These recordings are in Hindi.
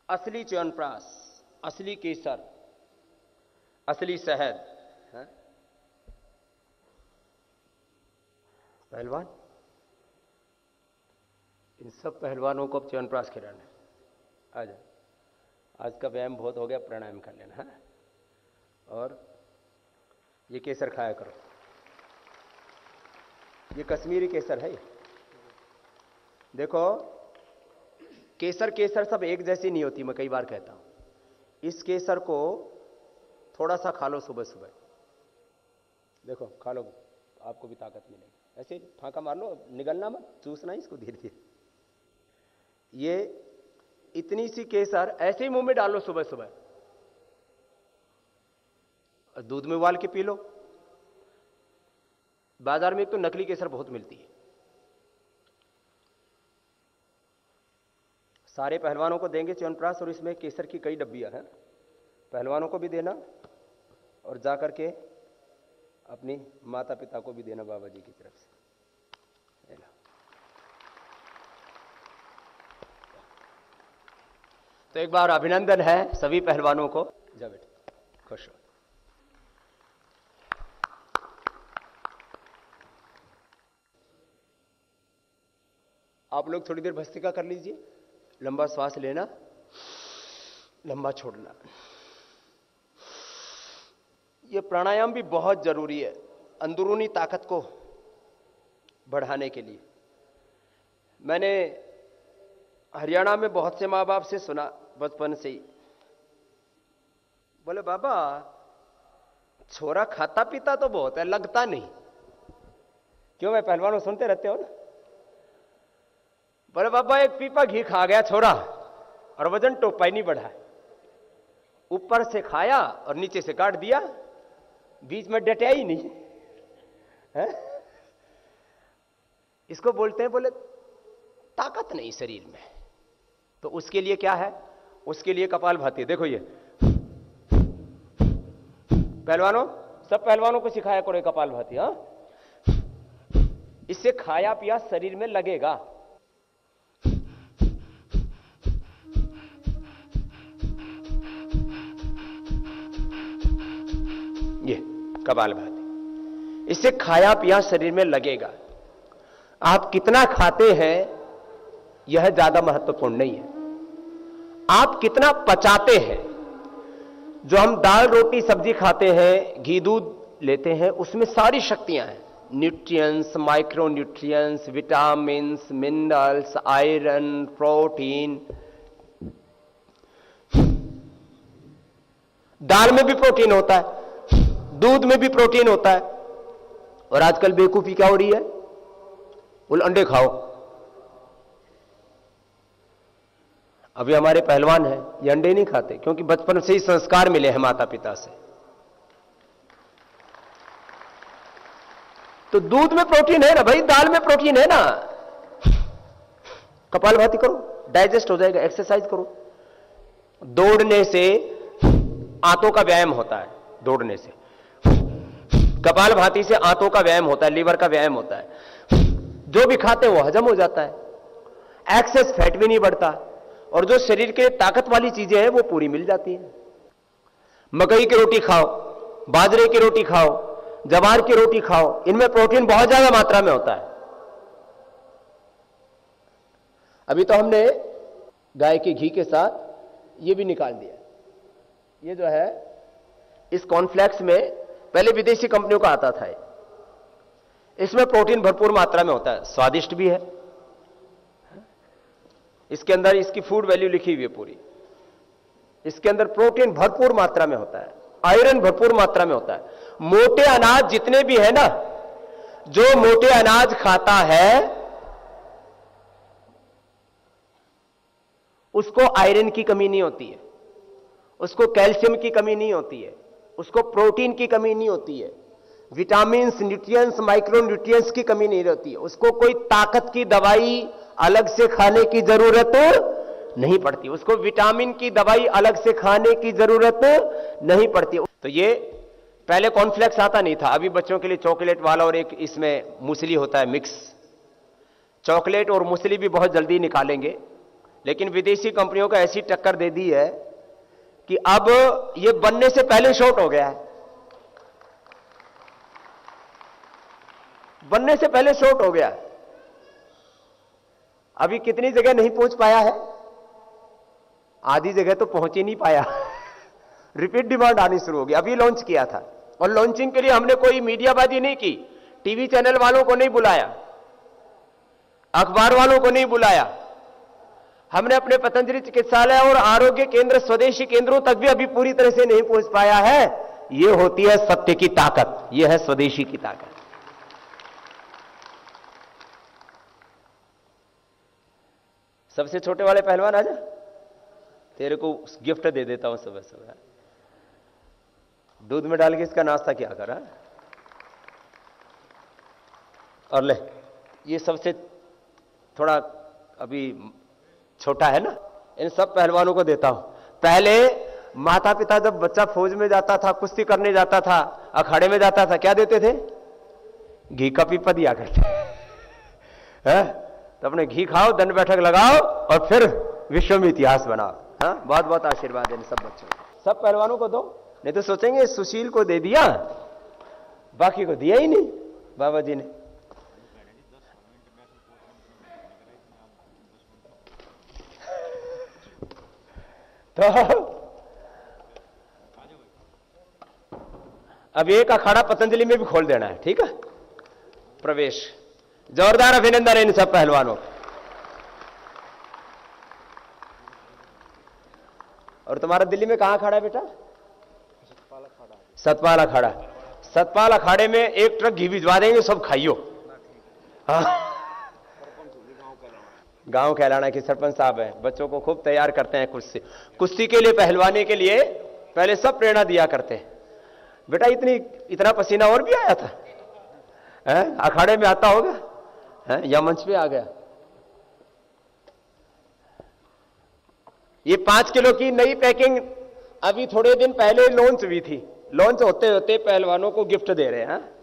असली च्यवनप्राश, असली केसर, असली शहद है? पहलवान, इन सब पहलवानों को अब च्यवनप्राश खिलाना है। आ जाओ, आज का व्यायाम बहुत हो गया, प्राणायाम कर लेना है। और ये केसर खाया करो, ये कश्मीरी केसर है। देखो, केसर केसर सब एक जैसी नहीं होती, मैं कई बार कहता हूं। इस केसर को थोड़ा सा खा लो सुबह सुबह, देखो खा लो, आपको भी ताकत मिलेगी। ऐसे फांका मार लो, निगलना मत, चूसना ही इसको धीरे धीरे। ये इतनी सी केसर ऐसे ही मुंह में डालो सुबह सुबह, दूध में उबाल के पी लो। बाजार में एक तो नकली केसर बहुत मिलती है। सारे पहलवानों को देंगे च्यवनप्राश, और इसमें केसर की कई डब्बियां हैं। पहलवानों को भी देना और जाकर के अपनी माता पिता को भी देना, बाबा जी की तरफ से। तो एक बार अभिनंदन है सभी पहलवानों को। जा बेटा, खुश हो। आप लोग थोड़ी देर भस्त्रिका कर लीजिए, लंबा श्वास लेना, लंबा छोड़ना। यह प्राणायाम भी बहुत जरूरी है अंदरूनी ताकत को बढ़ाने के लिए। मैंने हरियाणा में बहुत से माँ बाप से सुना बचपन से ही, बोले बाबा छोरा खाता पीता तो बहुत है, लगता नहीं। क्यों, मैं पहलवानों सुनते रहते हो ना। बोले बाबा एक पीपा घी खा गया छोरा और वजन टोपा ही नहीं बढ़ा। ऊपर से खाया और नीचे से काट दिया, बीच में डटा ही नहीं है? इसको बोलते हैं, बोले ताकत नहीं शरीर में। तो उसके लिए क्या है? उसके लिए कपालभाति। देखो ये पहलवानों, सब पहलवानों को सिखाया करो कपालभाति। हाँ, इससे खाया पिया शरीर में लगेगा। ये कपालभाति, इससे खाया पिया शरीर में लगेगा। आप कितना खाते हैं यह ज्यादा महत्वपूर्ण नहीं है, आप कितना पचाते हैं। जो हम दाल रोटी सब्जी खाते हैं, घी दूध लेते हैं, उसमें सारी शक्तियां हैं, nutrients, micro nutrients, vitamins, minerals, iron, protein. दाल में भी प्रोटीन होता है, दूध में भी प्रोटीन होता है। और आजकल बेवकूफी क्या हो रही है? बोल अंडे खाओ। अभी हमारे पहलवान हैं, ये अंडे नहीं खाते क्योंकि बचपन से ही संस्कार मिले हैं माता पिता से। तो दूध में प्रोटीन है ना भाई, दाल में प्रोटीन है ना। कपालभाति करो, डाइजेस्ट हो जाएगा। एक्सरसाइज करो। दौड़ने से आंतों का व्यायाम होता है, दौड़ने से। कपालभाति से आंतों का व्यायाम होता है, लीवर का व्यायाम होता है। जो भी खाते हैं वो हजम हो जाता है, एक्सेस फैट भी नहीं बढ़ता, और जो शरीर के ताकत वाली चीजें हैं वो पूरी मिल जाती हैं। मकई की रोटी खाओ, बाजरे की रोटी खाओ, जवार की रोटी खाओ, इनमें प्रोटीन बहुत ज्यादा मात्रा में होता है। अभी तो हमने गाय के घी के साथ ये भी निकाल दिया। ये जो है, इस कॉर्नफ्लेक्स में पहले विदेशी कंपनियों का आता था। इसमें प्रोटीन भरपूर मात्रा में होता है, स्वादिष्ट भी है। इसके अंदर इसकी फूड वैल्यू लिखी हुई है पूरी। इसके अंदर प्रोटीन भरपूर मात्रा में होता है, आयरन भरपूर मात्रा में होता है। मोटे अनाज जितने भी है ना, जो मोटे अनाज खाता है उसको आयरन की कमी नहीं होती है, उसको कैल्शियम की कमी नहीं होती है, उसको प्रोटीन की कमी नहीं होती है, विटामिन, न्यूट्रिएंट्स, माइक्रो न्यूट्रिएंट्स की कमी नहीं रहती है। उसको कोई ताकत की दवाई अलग से खाने की जरूरत नहीं पड़ती, उसको विटामिन की दवाई अलग से खाने की जरूरत नहीं पड़ती। तो ये पहले कॉर्नफ्लेक्स आता नहीं था, अभी बच्चों के लिए चॉकलेट वाला और एक इसमें मूसली होता है मिक्स। चॉकलेट और मूसली भी बहुत जल्दी निकालेंगे, लेकिन विदेशी कंपनियों को ऐसी टक्कर दे दी है कि अब ये बनने से पहले शॉर्ट हो गया है, बनने से पहले शॉर्ट हो गया। अभी कितनी जगह नहीं पहुंच पाया है, आधी जगह तो पहुंच ही नहीं पाया। रिपीट डिमांड आनी शुरू हो गई। अभी लॉन्च किया था, और लॉन्चिंग के लिए हमने कोई मीडियाबाजी नहीं की, टीवी चैनल वालों को नहीं बुलाया, अखबार वालों को नहीं बुलाया। हमने अपने पतंजलि चिकित्सालय और आरोग्य केंद्र, स्वदेशी केंद्रों तक भी अभी पूरी तरह से नहीं पहुंच पाया है। यह होती है सत्य की ताकत, यह है स्वदेशी की ताकत। सबसे छोटे वाले पहलवान आजा, तेरे को गिफ्ट दे देता हूं सुबह सुबह। दूध में डाल के इसका नाश्ता क्या करा, और ले, ये सबसे थोड़ा अभी छोटा है ना, इन सब पहलवानों को देता हूं। पहले माता पिता जब बच्चा फौज में जाता था, कुश्ती करने जाता था, अखाड़े में जाता था, क्या देते थे? घी का पीपा दिया करते हैं। तो अपने घी खाओ, दंड बैठक लगाओ, और फिर विश्व में इतिहास बनाओ। हाँ, बहुत बहुत आशीर्वाद इन सब बच्चों को, सब पहलवानों को दो, नहीं तो सोचेंगे सुशील को दे दिया, बाकी को दिया ही नहीं बाबा जी ने। तो अब एक अखाड़ा पतंजलि में भी खोल देना है, ठीक है? प्रवेश। जोरदार अभिनंदन इन सब पहलवानों। और तुम्हारा दिल्ली में कहां अखाड़ा है बेटा? सतपाल अखाड़ा। सतपाल अखाड़े में एक ट्रक घी भिजवा देंगे, सब खाइयो। हाँ, गांव कहलाना के सरपंच साहब हैं, बच्चों को खूब तैयार करते हैं कुश्ती के लिए, पहलवानी के लिए पहले सब प्रेरणा दिया करते हैं। बेटा इतना पसीना और भी आया था है? अखाड़े में आता होगा है? या मंच पे आ गया। ये 5 किलो की नई पैकिंग अभी थोड़े दिन पहले लॉन्च हुई थी, लॉन्च होते होते पहलवानों को गिफ्ट दे रहे हैं।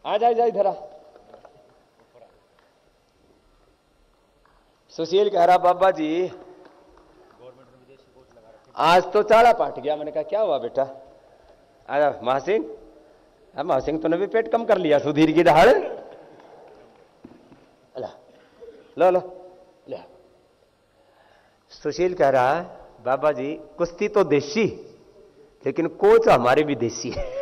आ जा इधर आ। सुशील कह रहा बाबा जी आज तो चाड़ा पाट गया। मैंने कहा क्या हुआ बेटा? आजा महासिंह। महासिंह तूने भी पेट कम कर लिया, सुधीर की दहाड़। लो लो ले। सुशील कह रहा है बाबा जी कुश्ती तो देसी, लेकिन कोच हमारे भी देसी है।